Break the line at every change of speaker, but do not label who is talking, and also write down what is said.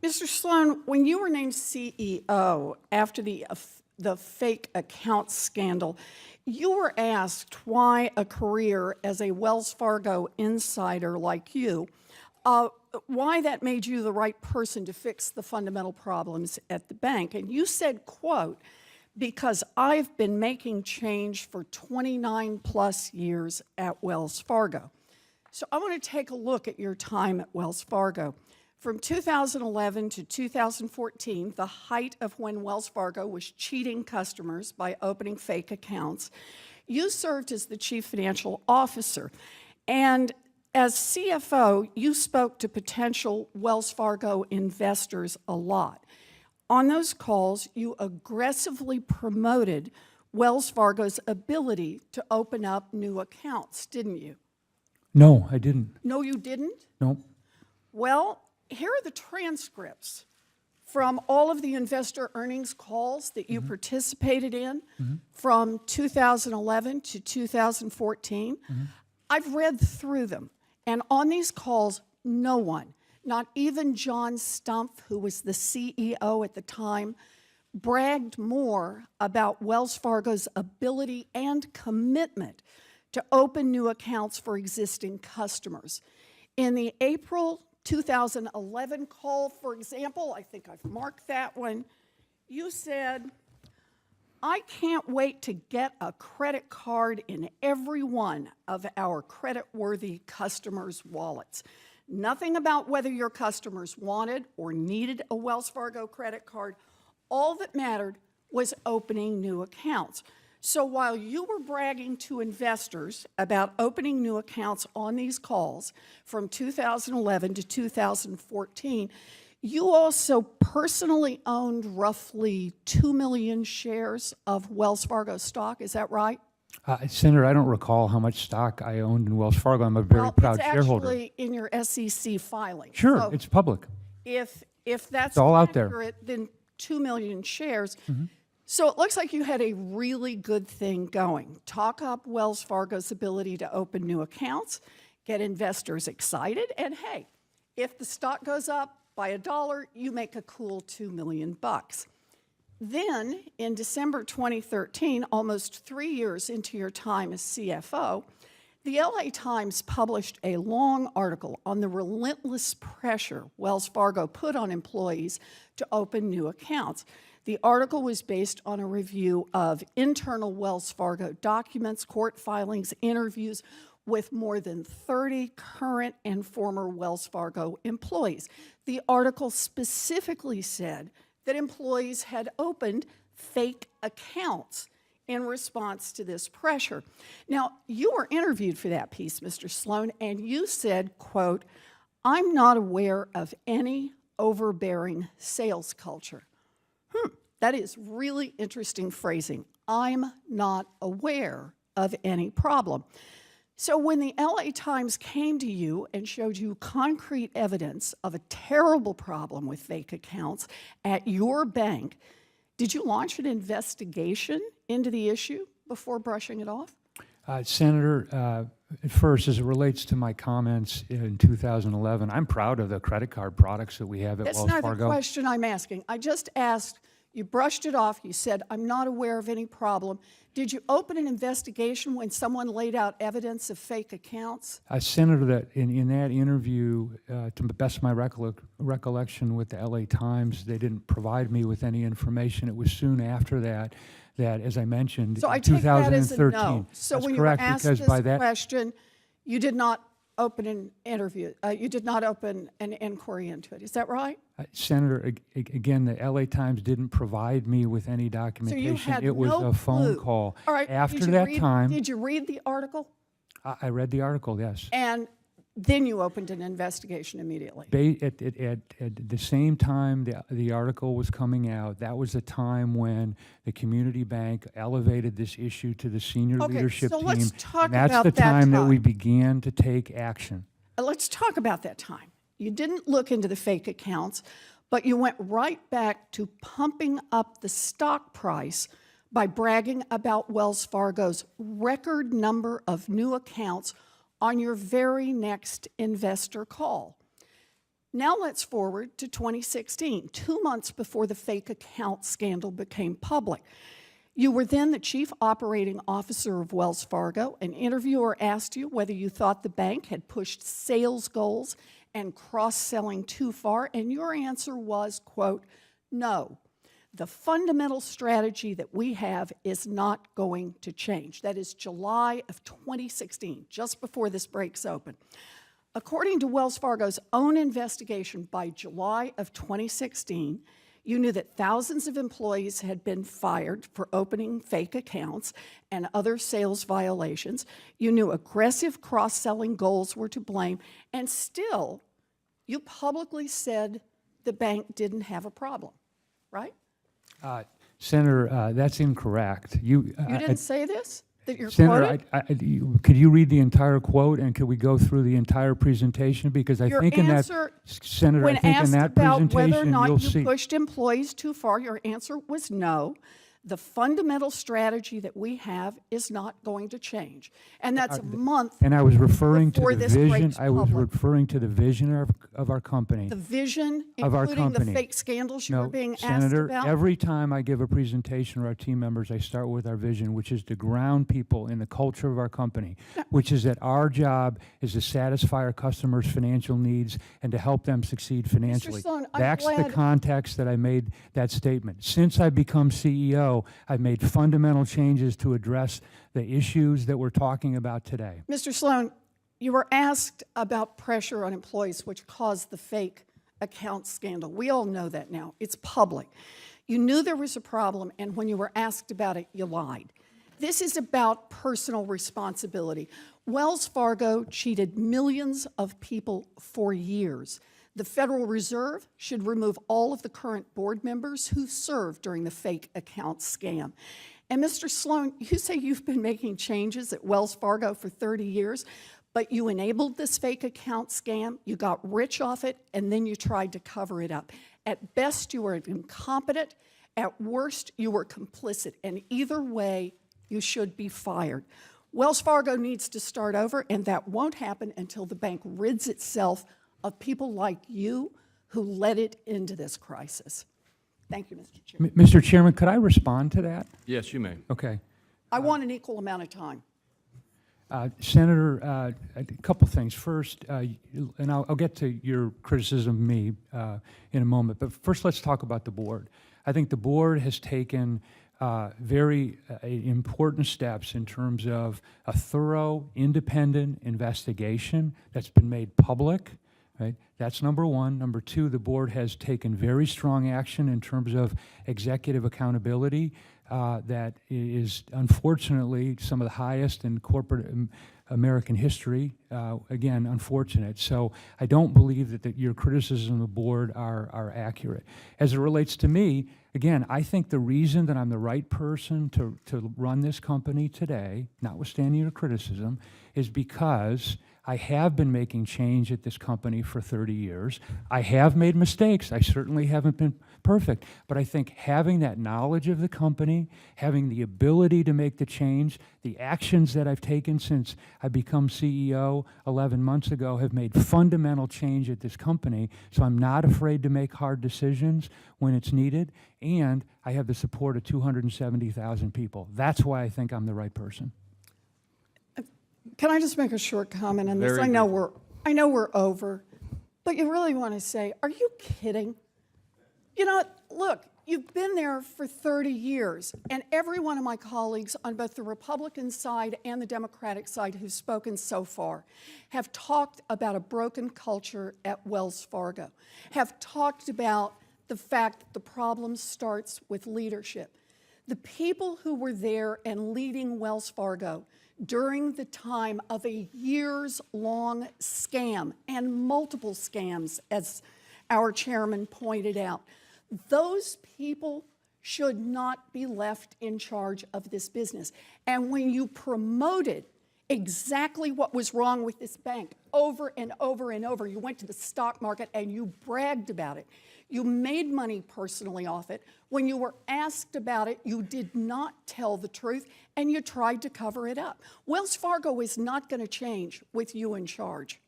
Mr. Sloan, when you were named CEO after the fake account scandal, you were asked why a career as a Wells Fargo insider like you, why that made you the right person to fix the fundamental problems at the bank. And you said, quote, "Because I've been making change for 29 plus years at Wells Fargo." So I want to take a look at your time at Wells Fargo. From 2011 to 2014, the height of when Wells Fargo was cheating customers by opening fake accounts, you served as the chief financial officer. And as CFO, you spoke to potential Wells Fargo investors a lot. On those calls, you aggressively promoted Wells Fargo's ability to open up new accounts, didn't you?
No, I didn't.
No, you didn't?
No.
Well, here are the transcripts from all of the investor earnings calls that you participated in from 2011 to 2014. I've read through them. And on these calls, no one, not even John Stumpf, who was the CEO at the time, bragged more about Wells Fargo's ability and commitment to open new accounts for existing customers. In the April 2011 call, for example, I think I've marked that one, you said, "I can't wait to get a credit card in every one of our credit-worthy customers' wallets." Nothing about whether your customers wanted or needed a Wells Fargo credit card. All that mattered was opening new accounts. So while you were bragging to investors about opening new accounts on these calls from 2011 to 2014, you also personally owned roughly 2 million shares of Wells Fargo stock. Is that right?
Senator, I don't recall how much stock I owned in Wells Fargo. I'm a very proud shareholder.
It's actually in your SEC filing.
Sure,
So
it's public.
if that's
all out there.
accurate, then 2 million shares. So it looks like you had a really good thing going. Talk up Wells Fargo's ability to open new accounts, get investors excited, and hey, if the stock goes up by $1, you make a cool $2 million. Then, in December 2013, almost 3 years into your time as CFO, the LA Times published a long article on the relentless pressure Wells Fargo put on employees to open new accounts. The article was based on a review of internal Wells Fargo documents, court filings, interviews with more than 30 current and former Wells Fargo employees. The article specifically said that employees had opened fake accounts in response to this pressure. Now, you were interviewed for that piece, Mr. Sloan, and you said, quote, "I'm not aware of any overbearing sales culture." That is really interesting phrasing. I'm not aware of any problem. So when the LA Times came to you and showed you concrete evidence of a terrible problem with fake accounts at your bank, did you launch an investigation into the issue before brushing it off?
Senator, at first, as it relates to my comments in 2011, I'm proud of the credit card products that we have at Wells Fargo.
That's not the question I'm asking. I just asked, you brushed it off, you said, "I'm not aware of any problem." Did you open an investigation when someone laid out evidence of fake accounts?
Senator, that in that interview, to the best of my recollection with the LA Times, they didn't provide me with any information. It was soon after that, as I mentioned,
So I
in
take that
2013.
as a no. So
That's
when you were
correct,
asked
because
this
by that
question, you did not open an interview. You did not open an inquiry into it. Is that right?
Senator, again, the LA Times didn't provide me with any
So
documentation.
you had
It was
no
a phone
clue.
call.
All right.
After that time,
did you read the article?
I read the article, yes.
And then you opened an investigation immediately.
At the same time the article was coming out, that was the time when the community bank elevated this issue to the senior leadership
so
team.
let's talk
And that's
about
the
that
time that we
time.
began to take action.
Let's talk about that time. You didn't look into the fake accounts, but you went right back to pumping up the stock price by bragging about Wells Fargo's record number of new accounts on your very next investor call. Now let's forward to 2016, 2 months before the fake account scandal became public. You were then the chief operating officer of Wells Fargo. An interviewer asked you whether you thought the bank had pushed sales goals and cross-selling too far, and your answer was, quote, no. The fundamental strategy that we have is not going to change. That is July of 2016, just before this breaks open. According to Wells Fargo's own investigation, by July of 2016, you knew that thousands of employees had been fired for opening fake accounts and other sales violations. You knew aggressive cross-selling goals were to blame, and still, you publicly said the bank didn't have a problem, right?
Senator, that's incorrect.
You didn't say this? That you're
Senator,
quoted?
could you read the entire quote, and could we go through the entire presentation? Because I think in that, Senator, I think in that
about whether or
presentation, you'll
not you
see.
pushed employees too far, your answer was no. The fundamental strategy that we have is not going to change. And that's a month
And I was referring to
before
the
this
vision.
breaks
I was
public.
referring to the vision of our company.
The vision,
Of our
including the
company.
fake scandals you
No,
were being asked
Senator,
about?
every time I give a presentation to our team members, I start with our vision, which is to ground people in the culture of our company, which is that our job is to satisfy our customers' financial needs and to help them succeed financially.
Sloan, I'm
That's the
glad-
context that I made that statement. Since I've become CEO, I've made fundamental changes to address the issues that we're talking about today.
Mr. Sloan, you were asked about pressure on employees, which caused the fake account scandal. We all know that now. It's public. You knew there was a problem, and when you were asked about it, you lied. This is about personal responsibility. Wells Fargo cheated millions of people for years. The Federal Reserve should remove all of the current board members who served during the fake account scam. And Mr. Sloan, you say you've been making changes at Wells Fargo for 30 years, but you enabled this fake account scam, you got rich off it, and then you tried to cover it up. At best, you were incompetent. At worst, you were complicit. And either way, you should be fired. Wells Fargo needs to start over, and that won't happen until the bank rids itself of people like you who led it into this crisis. Thank you, Mr. Chairman.
Mr. Chairman, could I respond to that?
Yes, you may.
Okay.
I want an equal amount of time.
Senator, a couple things. First, and I'll get to your criticism of me in a moment, but first let's talk about the board. I think the board has taken very important steps in terms of a thorough, independent investigation that's been made public. Right? That's number one. Number two, the board has taken very strong action in terms of executive accountability that is unfortunately some of the highest in corporate American history. Again, unfortunate. So I don't believe that your criticism of the board are accurate. As it relates to me, again, I think the reason that I'm the right person to run this company today, notwithstanding your criticism, is because I have been making change at this company for 30 years. I have made mistakes. I certainly haven't been perfect. But I think having that knowledge of the company, having the ability to make the change, the actions that I've taken since I become CEO 11 months ago have made fundamental change at this company. So I'm not afraid to make hard decisions when it's needed. And I have the support of 270,000 people. That's why I think I'm the right person.
Can I just make a short comment on this?
Very
I know we're over, but you really want to say, are you kidding? You know, look, you've been there for 30 years, and every one of my colleagues on both the Republican side and the Democratic side who've spoken so far have talked about a broken culture at Wells Fargo, have talked about the fact that the problem starts with leadership. The people who were there and leading Wells Fargo during the time of a years-long scam and multiple scams, as our chairman pointed out, those people should not be left in charge of this business. And when you promoted exactly what was wrong with this bank over and over and over, you went to the stock market and you bragged about it. You made money personally off it. When you were asked about it, you did not tell the truth, and you tried to cover it up. Wells Fargo is not going to change with you in charge.